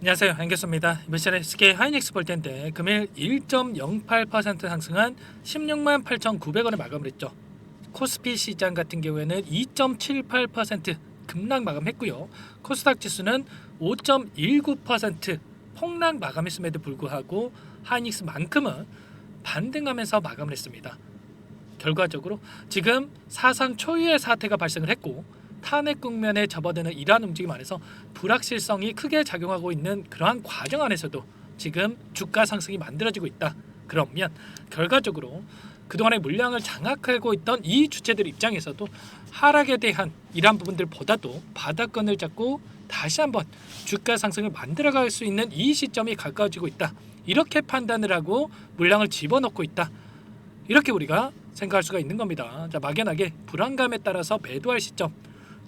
안녕하세요, 안겼습니다. 이번 시간에 SK 하이닉스 볼 텐데 금일 1.08% 상승한 16만 8,900원에 마감을 했죠. 코스피 시장 같은 경우에는 2.78% 급락 마감했고요. 코스닥 지수는 5.19% 폭락 마감했음에도 불구하고 하이닉스만큼은 반등하면서 마감을 했습니다. 결과적으로 지금 사상 초유의 사태가 발생을 했고 탄핵 국면에 접어드는 이러한 움직임 안에서 불확실성이 크게 작용하고 있는 그러한 과정 안에서도 지금 주가 상승이 만들어지고 있다. 그러면 결과적으로 그동안의 물량을 장악하고 있던 이 주체들 입장에서도 하락에 대한 이러한 부분들보다도 바닥권을 잡고 다시 한번 주가 상승을 만들어갈 수 있는 이 시점이 가까워지고 있다. 이렇게 판단을 하고 물량을 집어넣고 있다. 이렇게 우리가 생각할 수가 있는 겁니다. 자, 막연하게 불안감에 따라서 매도할 시점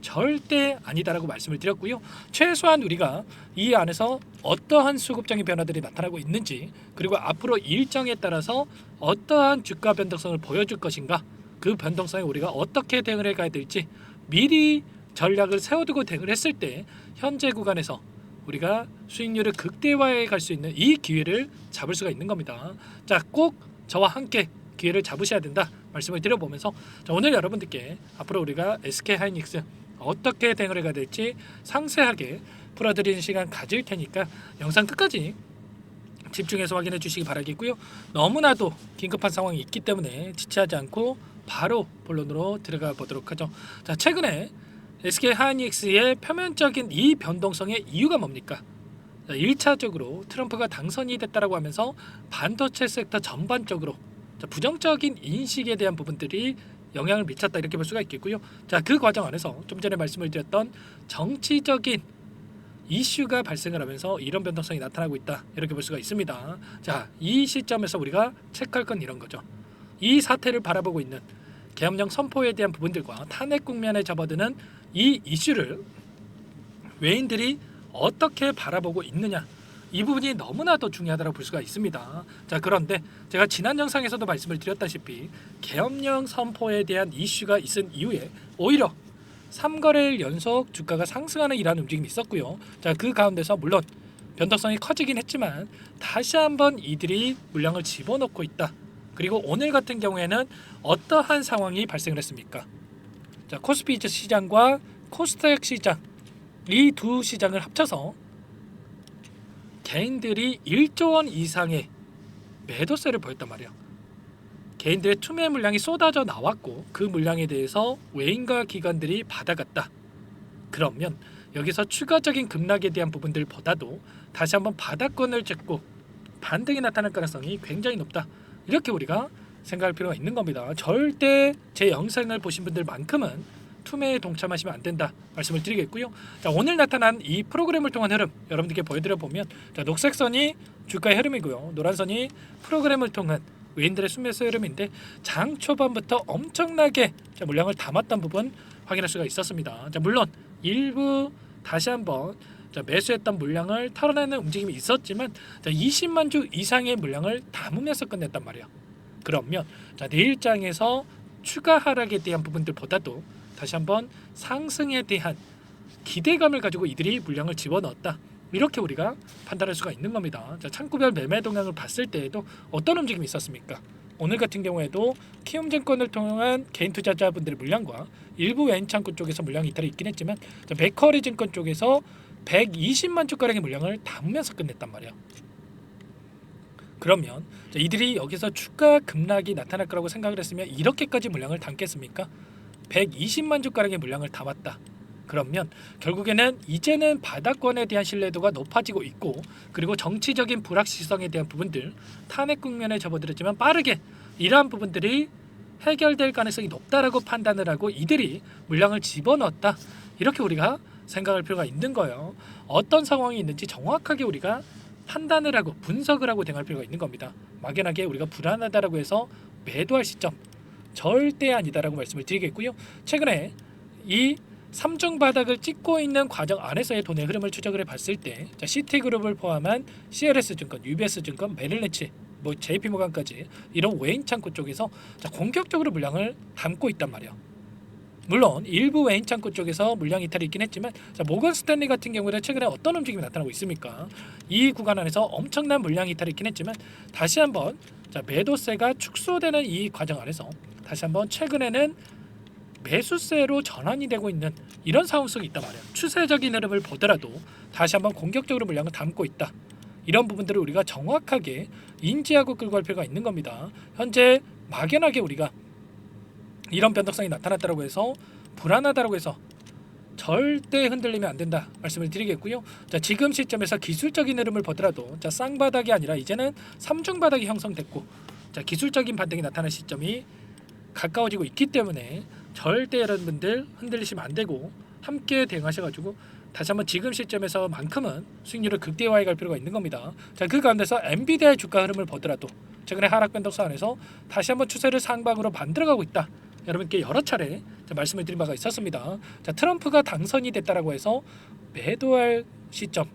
절대 아니다라고 말씀을 드렸고요. 최소한 우리가 이 안에서 어떠한 수급적인 변화들이 나타나고 있는지, 그리고 앞으로 일정에 따라서 어떠한 주가 변동성을 보여줄 것인가, 그 변동성에 우리가 어떻게 대응을 해가야 될지 미리 전략을 세워두고 대응을 했을 때 현재 구간에서 우리가 수익률을 극대화해 갈 수 있는 이 기회를 잡을 수가 있는 겁니다. 자, 꼭 저와 함께 기회를 잡으셔야 된다 말씀을 드려보면서, 자, 오늘 여러분들께 앞으로 우리가 SK 하이닉스 어떻게 대응을 해야 될지 상세하게 풀어드리는 시간 가질 테니까 영상 끝까지 집중해서 확인해 주시기 바라겠고요. 너무나도 긴급한 상황이 있기 때문에 지체하지 않고 바로 본론으로 들어가 보도록 하죠. 자, 최근에 SK 하이닉스의 표면적인 이 변동성의 이유가 뭡니까? 1차적으로 트럼프가 당선이 됐다라고 하면서 반도체 섹터 전반적으로 부정적인 인식에 대한 부분들이 영향을 미쳤다, 이렇게 볼 수가 있겠고요. 자, 그 과정 안에서 좀 전에 말씀을 드렸던 정치적인 이슈가 발생을 하면서 이런 변동성이 나타나고 있다, 이렇게 볼 수가 있습니다. 자, 이 시점에서 우리가 체크할 건 이런 거죠. 이 사태를 바라보고 있는 계엄령 선포에 대한 부분들과 탄핵 국면에 접어드는 이 이슈를 외인들이 어떻게 바라보고 있느냐, 이 부분이 너무나도 중요하다고 볼 수가 있습니다. 자, 그런데 제가 지난 영상에서도 말씀을 드렸다시피 계엄령 선포에 대한 이슈가 있은 이후에 오히려 3거래일 연속 주가가 상승하는 이러한 움직임이 있었고요. 자, 그 가운데서 물론 변동성이 커지긴 했지만 다시 한번 이들이 물량을 집어넣고 있다. 그리고 오늘 같은 경우에는 어떠한 상황이 발생을 했습니까? 자, 코스피 시장과 코스닥 시장, 이 두 시장을 합쳐서 개인들이 1조 원 이상의 매도세를 보였단 말이에요. 개인들의 투매 물량이 쏟아져 나왔고 그 물량에 대해서 외인과 기관들이 받아갔다. 그러면 여기서 추가적인 급락에 대한 부분들보다도 다시 한번 바닥권을 찍고 반등이 나타날 가능성이 굉장히 높다. 이렇게 우리가 생각할 필요가 있는 겁니다. 절대 제 영상을 보신 분들만큼은 투매에 동참하시면 안 된다 말씀을 드리겠고요. 자, 오늘 나타난 이 프로그램을 통한 흐름 여러분들께 보여드려 보면, 자, 녹색 선이 주가의 흐름이고요, 노란 선이 프로그램을 통한 외인들의 순매수 흐름인데 장 초반부터 엄청나게 물량을 담았던 부분 확인할 수가 있었습니다. 자, 물론 일부 다시 한번 매수했던 물량을 털어내는 움직임이 있었지만 20만 주 이상의 물량을 담으면서 끝냈단 말이에요. 그러면 내일장에서 추가 하락에 대한 부분들보다도 다시 한번 상승에 대한 기대감을 가지고 이들이 물량을 집어넣었다, 이렇게 우리가 판단할 수가 있는 겁니다. 자, 창구별 매매 동향을 봤을 때에도 어떤 움직임이 있었습니까? 오늘 같은 경우에도 키움증권을 통한 개인 투자자분들의 물량과 일부 외인 창구 쪽에서 물량이 이탈이 있긴 했지만 베커리 증권 쪽에서 120만 주가량의 물량을 담으면서 끝냈단 말이에요. 그러면 이들이 여기서 추가 급락이 나타날 거라고 생각을 했으면 이렇게까지 물량을 담겠습니까? 120만 주가량의 물량을 담았다. 그러면 결국에는 이제는 바닥권에 대한 신뢰도가 높아지고 있고, 그리고 정치적인 불확실성에 대한 부분들, 탄핵 국면에 접어들었지만 빠르게 이러한 부분들이 해결될 가능성이 높다라고 판단을 하고 이들이 물량을 집어넣었다, 이렇게 우리가 생각할 필요가 있는 거예요. 어떤 상황이 있는지 정확하게 우리가 판단을 하고 분석을 하고 대응할 필요가 있는 겁니다. 막연하게 우리가 불안하다라고 해서 매도할 시점 절대 아니다라고 말씀을 드리겠고요. 최근에 이 3중 바닥을 찍고 있는 과정 안에서의 돈의 흐름을 추적을 해봤을 때, 시티그룹을 포함한 CLS증권, UBS증권, 메릴린치, JP모간까지 이런 외인 창구 쪽에서 공격적으로 물량을 담고 있단 말이에요. 물론 일부 외인 창구 쪽에서 물량 이탈이 있긴 했지만 자, 모건 스탠리 같은 경우는 최근에 어떤 움직임이 나타나고 있습니까? 이 구간 안에서 엄청난 물량 이탈이 있긴 했지만 다시 한번 자, 매도세가 축소되는 이 과정 안에서 다시 한번 최근에는 매수세로 전환이 되고 있는 이런 상황 속에 있단 말이에요. 추세적인 흐름을 보더라도 다시 한번 공격적으로 물량을 담고 있다. 이런 부분들을 우리가 정확하게 인지하고 끌고 갈 필요가 있는 겁니다. 현재 막연하게 우리가 이런 변동성이 나타났다고 해서 불안하다고 해서 절대 흔들리면 안 된다 말씀을 드리겠고요. 자, 지금 시점에서 기술적인 흐름을 보더라도 자, 쌍바닥이 아니라 이제는 삼중바닥이 형성됐고 자, 기술적인 반등이 나타날 시점이 가까워지고 있기 때문에 절대 여러분들 흔들리시면 안 되고 함께 대응하셔가지고 다시 한번 지금 시점에서만큼은 수익률을 극대화해 갈 필요가 있는 겁니다. 자, 그 가운데서 엔비디아의 주가 흐름을 보더라도 최근에 하락 변동성 안에서 다시 한번 추세를 상방으로 만들어가고 있다. 여러분께 여러 차례 말씀을 드린 바가 있었습니다. 자, 트럼프가 당선이 됐다라고 해서 매도할 시점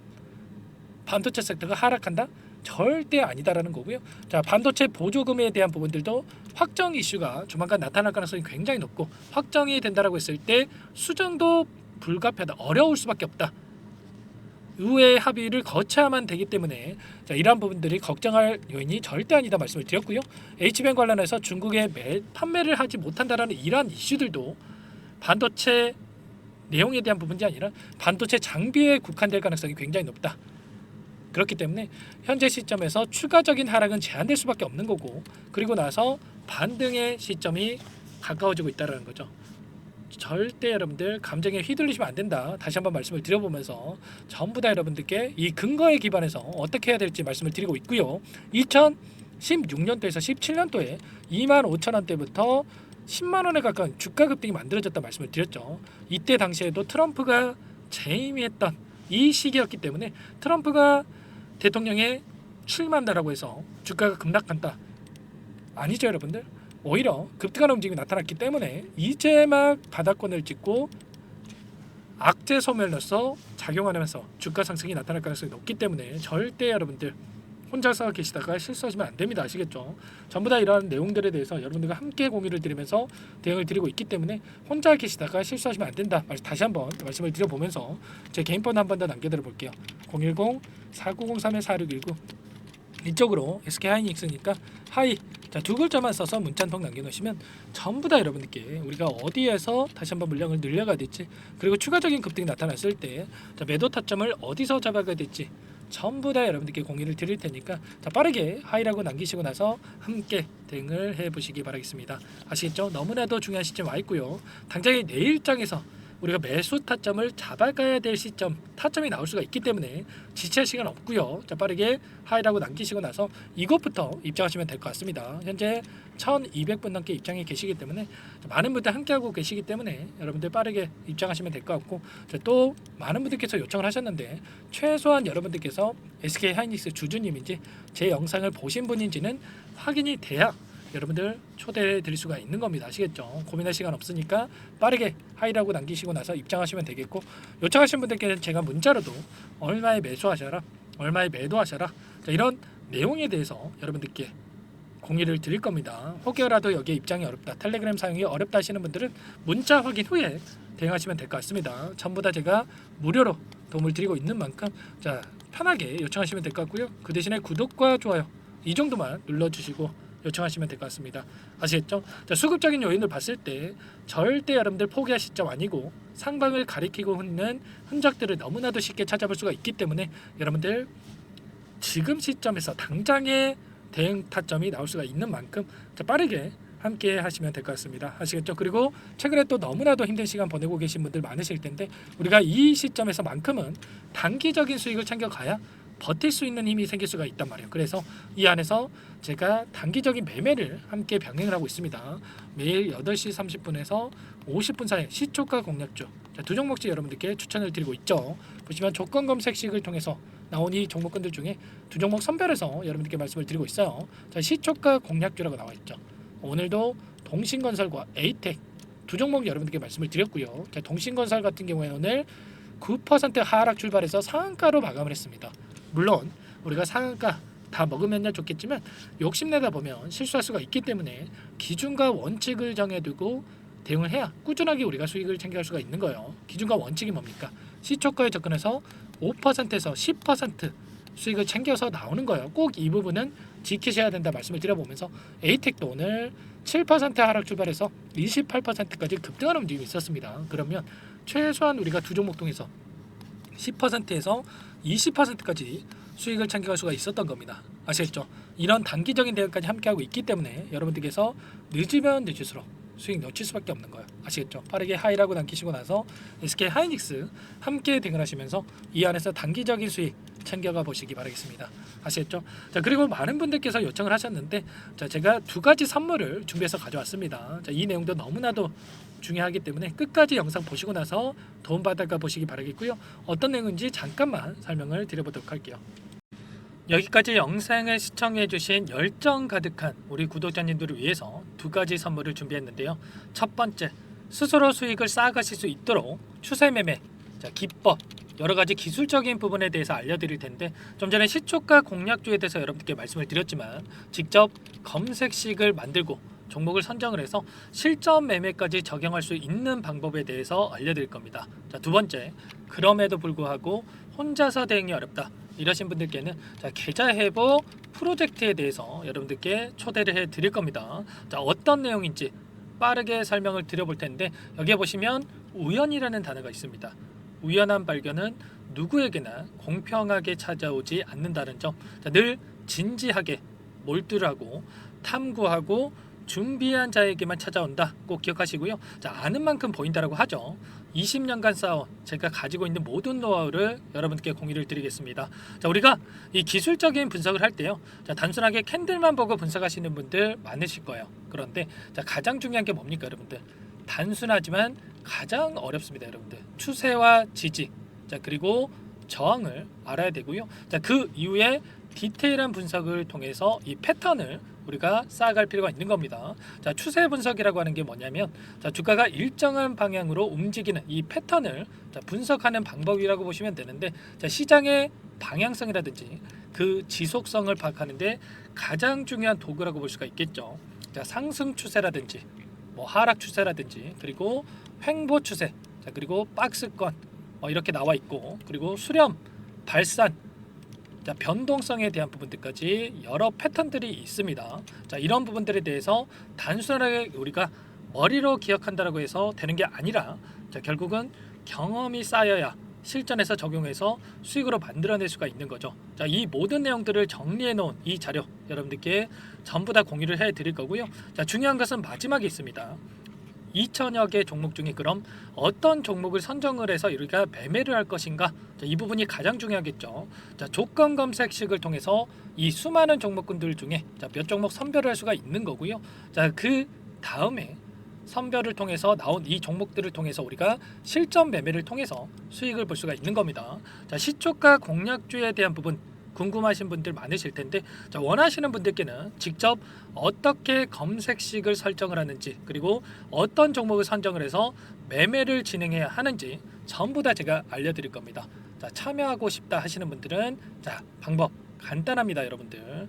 반도체 섹터가 하락한다? 절대 아니다라는 거고요. 자, 반도체 보조금에 대한 부분들도 확정 이슈가 조만간 나타날 가능성이 굉장히 높고 확정이 된다라고 했을 때 수정도 불가피하다, 어려울 수밖에 없다. 의회 합의를 거쳐야만 되기 때문에 자, 이러한 부분들이 걱정할 요인이 절대 아니다 말씀을 드렸고요. HBM 관련해서 중국에 판매를 하지 못한다라는 이러한 이슈들도 반도체 내용에 대한 부분이 아니라 반도체 장비에 국한될 가능성이 굉장히 높다. 그렇기 때문에 현재 시점에서 추가적인 하락은 제한될 수밖에 없는 거고 그리고 나서 반등의 시점이 가까워지고 있다는 거죠. 절대 여러분들 감정에 휘둘리시면 안 된다. 다시 한번 말씀을 드려보면서 전부 다 여러분들께 이 근거에 기반해서 어떻게 해야 될지 말씀을 드리고 있고요. 2016년도에서 17년도에 25,000원대부터 10만 원에 가까운 주가 급등이 만들어졌다 말씀을 드렸죠. 이때 당시에도 트럼프가 재임했던 이 시기였기 때문에 트럼프가 대통령에 출마한다라고 해서 주가가 급락한다. 아니죠, 여러분들. 오히려 급등하는 움직임이 나타났기 때문에 이제 막 바닥권을 찍고 악재 소멸로서 작용하면서 주가 상승이 나타날 가능성이 높기 때문에 절대 여러분들 혼자서 계시다가 실수하시면 안 됩니다. 아시겠죠? 전부 다 이러한 내용들에 대해서 여러분들과 함께 공유를 드리면서 대응을 드리고 있기 때문에 혼자 계시다가 실수하시면 안 된다. 다시 한번 말씀을 드려보면서 제 개인번호 한 번 더 남겨드려 볼게요. 010-4903-4619 이쪽으로 SK하이닉스니까 하이 자, 두 글자만 써서 문자 한 통 남겨놓으시면 전부 다 여러분들께 우리가 어디에서 다시 한번 물량을 늘려가야 될지 그리고 추가적인 급등이 나타났을 때 자, 매도 타점을 어디서 잡아가야 될지 전부 다 여러분들께 공유를 드릴 테니까 자, 빠르게 하이라고 남기시고 나서 함께 대응을 해보시기 바라겠습니다. 아시겠죠? 너무나도 중요한 시점 와 있고요. 당장에 내일장에서 우리가 매수 타점을 잡아가야 될 시점 타점이 나올 수가 있기 때문에 지체할 시간 없고요. 자, 빠르게 하이라고 남기시고 나서 이것부터 입장하시면 될 것 같습니다. 현재 1200분 넘게 입장해 계시기 때문에 많은 분들 함께하고 계시기 때문에 여러분들 빠르게 입장하시면 될 것 같고 또 많은 분들께서 요청을 하셨는데 최소한 여러분들께서 SK하이닉스 주주님인지 제 영상을 보신 분인지는 확인이 돼야 여러분들 초대해 드릴 수가 있는 겁니다. 아시겠죠? 고민할 시간 없으니까 빠르게 하이라고 남기시고 나서 입장하시면 되겠고 요청하신 분들께는 제가 문자로도 얼마에 매수하셔라 얼마에 매도하셔라 자, 이런 내용에 대해서 여러분들께 공유를 드릴 겁니다. 혹여라도 여기에 입장이 어렵다 텔레그램 사용이 어렵다 하시는 분들은 문자 확인 후에 대응하시면 될 것 같습니다. 전부 다 제가 무료로 도움을 드리고 있는 만큼 자, 편하게 요청하시면 될 것 같고요. 그 대신에 구독과 좋아요 이 정도만 눌러주시고 요청하시면 될 것 같습니다. 아시겠죠? 자, 수급적인 요인을 봤을 때 절대 여러분들 포기할 시점 아니고 상방을 가리키고 있는 흔적들을 너무나도 쉽게 찾아볼 수가 있기 때문에 여러분들 지금 시점에서 당장의 대응 타점이 나올 수가 있는 만큼 자, 빠르게 함께 하시면 될 것 같습니다. 아시겠죠? 그리고 최근에 또 너무나도 힘든 시간 보내고 계신 분들 많으실 텐데 우리가 이 시점에서만큼은 단기적인 수익을 챙겨가야 버틸 수 있는 힘이 생길 수가 있단 말이에요. 그래서 이 안에서 제가 단기적인 매매를 함께 병행을 하고 있습니다. 매일 8시 30분에서 50분 사이 시초가 공략주 두 종목씩 여러분들께 추천을 드리고 있죠. 보시면 조건 검색식을 통해서 나온 이 종목군들 중에 두 종목 선별해서 여러분들께 말씀을 드리고 있어요. 자, 시초가 공략주라고 나와 있죠. 오늘도 동신건설과 에이텍 두 종목 여러분들께 말씀을 드렸고요. 자, 동신건설 같은 경우에는 오늘 9% 하락 출발해서 상한가로 마감을 했습니다. 물론 우리가 상한가 다 먹으면야 좋겠지만 욕심내다 보면 실수할 수가 있기 때문에 기준과 원칙을 정해두고 대응을 해야 꾸준하게 우리가 수익을 챙겨갈 수가 있는 거예요. 기준과 원칙이 뭡니까? 시초가에 접근해서 5%에서 10% 수익을 챙겨서 나오는 거예요. 꼭 이 부분은 지키셔야 된다 말씀을 드려보면서 에이텍도 오늘 7% 하락 출발해서 28%까지 급등하는 움직임이 있었습니다. 그러면 최소한 우리가 두 종목 통해서 10%에서 20%까지 수익을 챙겨갈 수가 있었던 겁니다. 아시겠죠? 이런 단기적인 대응까지 함께하고 있기 때문에 여러분들께서 늦으면 늦을수록 수익 놓칠 수밖에 없는 거예요. 아시겠죠? 빠르게 하이라고 남기시고 나서 SK 하이닉스 함께 대응하시면서 이 안에서 단기적인 수익 챙겨가 보시기 바라겠습니다. 아시겠죠? 자, 그리고 많은 분들께서 요청을 하셨는데 자, 제가 두 가지 선물을 준비해서 가져왔습니다. 자, 이 내용도 너무나도 중요하기 때문에 끝까지 영상 보시고 나서 도움받아가 보시기 바라겠고요. 어떤 내용인지 잠깐만 설명을 드려보도록 할게요. 여기까지 영상을 시청해주신 열정 가득한 우리 구독자님들을 위해서 두 가지 선물을 준비했는데요. 첫 번째, 스스로 수익을 쌓아가실 수 있도록 추세 매매, 자, 기법, 여러 가지 기술적인 부분에 대해서 알려드릴 텐데 좀 전에 시초가 공략주에 대해서 여러분들께 말씀을 드렸지만 직접 검색식을 만들고 종목을 선정을 해서 실전 매매까지 적용할 수 있는 방법에 대해서 알려드릴 겁니다. 자, 두 번째, 그럼에도 불구하고 혼자서 대응이 어렵다 이러신 분들께는 자, 계좌 회복 프로젝트에 대해서 여러분들께 초대를 해 드릴 겁니다. 자, 어떤 내용인지 빠르게 설명을 드려볼 텐데 여기에 보시면 우연이라는 단어가 있습니다. 우연한 발견은 누구에게나 공평하게 찾아오지 않는다는 점, 자, 늘 진지하게 몰두를 하고 탐구하고 준비한 자에게만 찾아온다 꼭 기억하시고요. 자, 아는 만큼 보인다라고 하죠. 20년간 쌓아온 제가 가지고 있는 모든 노하우를 여러분께 공유를 드리겠습니다. 자, 우리가 이 기술적인 분석을 할 때요, 자, 단순하게 캔들만 보고 분석하시는 분들 많으실 거예요. 그런데 자, 가장 중요한 게 뭡니까 여러분들? 단순하지만 가장 어렵습니다. 여러분들 추세와 지지, 자, 그리고 저항을 알아야 되고요. 자, 그 이후에 디테일한 분석을 통해서 이 패턴을 우리가 쌓아갈 필요가 있는 겁니다. 자, 추세 분석이라고 하는 게 뭐냐면 자, 주가가 일정한 방향으로 움직이는 이 패턴을 자, 분석하는 방법이라고 보시면 되는데 자, 시장의 방향성이라든지 그 지속성을 파악하는데 가장 중요한 도구라고 볼 수가 있겠죠. 자, 상승 추세라든지 뭐 하락 추세라든지 그리고 횡보 추세, 자, 그리고 박스권 이렇게 나와 있고 그리고 수렴, 발산, 자, 변동성에 대한 부분들까지 여러 패턴들이 있습니다. 자, 이런 부분들에 대해서 단순하게 우리가 머리로 기억한다라고 해서 되는 게 아니라 자, 결국은 경험이 쌓여야 실전에서 적용해서 수익으로 만들어낼 수가 있는 거죠. 자, 이 모든 내용들을 정리해 놓은 이 자료 여러분들께 전부 다 공유를 해 드릴 거고요. 자, 중요한 것은 마지막에 있습니다. 2천여 개 종목 중에 그럼 어떤 종목을 선정을 해서 우리가 매매를 할 것인가? 자, 이 부분이 가장 중요하겠죠. 자, 조건 검색식을 통해서 이 수많은 종목군들 중에 자, 몇 종목 선별을 할 수가 있는 거고요. 자, 그 다음에 선별을 통해서 나온 이 종목들을 통해서 우리가 실전 매매를 통해서 수익을 볼 수가 있는 겁니다. 자, 시초가 공략주에 대한 부분 궁금하신 분들 많으실 텐데 자, 원하시는 분들께는 직접 어떻게 검색식을 설정을 하는지 그리고 어떤 종목을 선정을 해서 매매를 진행해야 하는지 전부 다 제가 알려드릴 겁니다. 자, 참여하고 싶다 하시는 분들은 자, 방법 간단합니다. 여러분들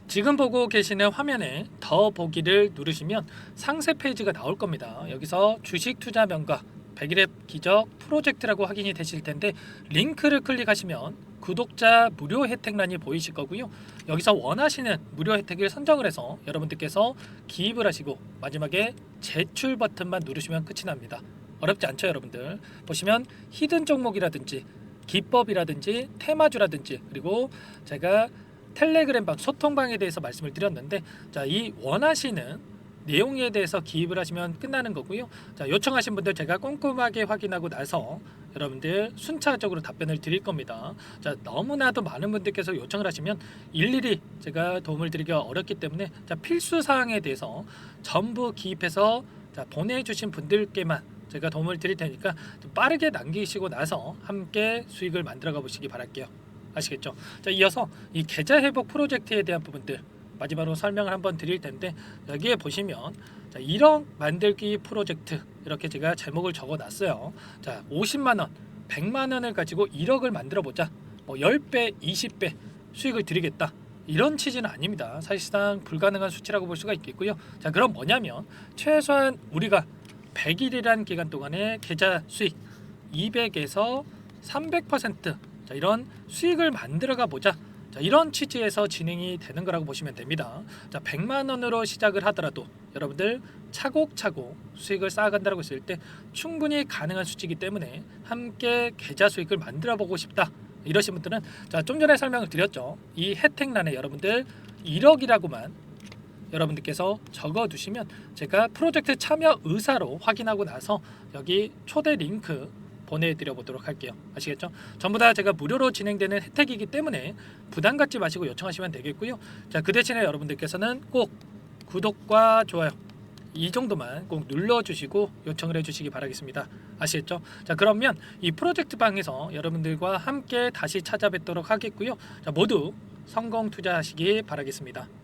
지금 보고 계시는 화면에 더 보기를 누르시면 상세 페이지가 나올 겁니다. 여기서 주식 투자 명가 100일의 기적 프로젝트라고 확인이 되실 텐데 링크를 클릭하시면 구독자 무료 혜택란이 보이실 거고요. 여기서 원하시는 무료 혜택을 선정을 해서 여러분들께서 기입을 하시고 마지막에 제출 버튼만 누르시면 끝이 납니다. 어렵지 않죠 여러분들. 보시면 히든 종목이라든지 기법이라든지 테마주라든지 그리고 제가 텔레그램방 소통방에 대해서 말씀을 드렸는데 자, 이 원하시는 내용에 대해서 기입을 하시면 끝나는 거고요. 자, 요청하신 분들 제가 꼼꼼하게 확인하고 나서 여러분들 순차적으로 답변을 드릴 겁니다. 자, 너무나도 많은 분들께서 요청을 하시면 일일이 제가 도움을 드리기가 어렵기 때문에 자, 필수 사항에 대해서 전부 기입해서 자, 보내주신 분들께만 제가 도움을 드릴 테니까 좀 빠르게 남기시고 나서 함께 수익을 만들어가 보시기 바랄게요. 아시겠죠? 자, 이어서 이 계좌 회복 프로젝트에 대한 부분들 마지막으로 설명을 한번 드릴 텐데 여기에 보시면 자, 1억 만들기 프로젝트 이렇게 제가 제목을 적어 놨어요. 자, 50만원 100만원을 가지고 1억을 만들어 보자, 뭐 10배 20배 수익을 드리겠다 이런 취지는 아닙니다. 사실상 불가능한 수치라고 볼 수가 있겠고요. 자, 그럼 뭐냐면 최소한 우리가 100일이란 기간 동안에 계좌 수익 200에서 300% 자, 이런 수익을 만들어가 보자. 자, 이런 취지에서 진행이 되는 거라고 보시면 됩니다. 자, 100만 원으로 시작을 하더라도 여러분들 차곡차곡 수익을 쌓아간다고 했을 때 충분히 가능한 수치이기 때문에 함께 계좌 수익을 만들어 보고 싶다. 이러신 분들은 자, 좀 전에 설명을 드렸죠. 이 혜택란에 여러분들 1억이라고만 여러분들께서 적어 두시면 제가 프로젝트 참여 의사로 확인하고 나서 여기 초대 링크 보내드려 보도록 할게요. 아시겠죠? 전부 다 제가 무료로 진행되는 혜택이기 때문에 부담 갖지 마시고 요청하시면 되겠고요. 자, 그 대신에 여러분들께서는 꼭 구독과 좋아요 이 정도만 꼭 눌러주시고 요청을 해주시기 바라겠습니다. 아시겠죠? 자, 그러면 이 프로젝트 방에서 여러분들과 함께 다시 찾아뵙도록 하겠고요. 자, 모두 성공 투자하시기 바라겠습니다.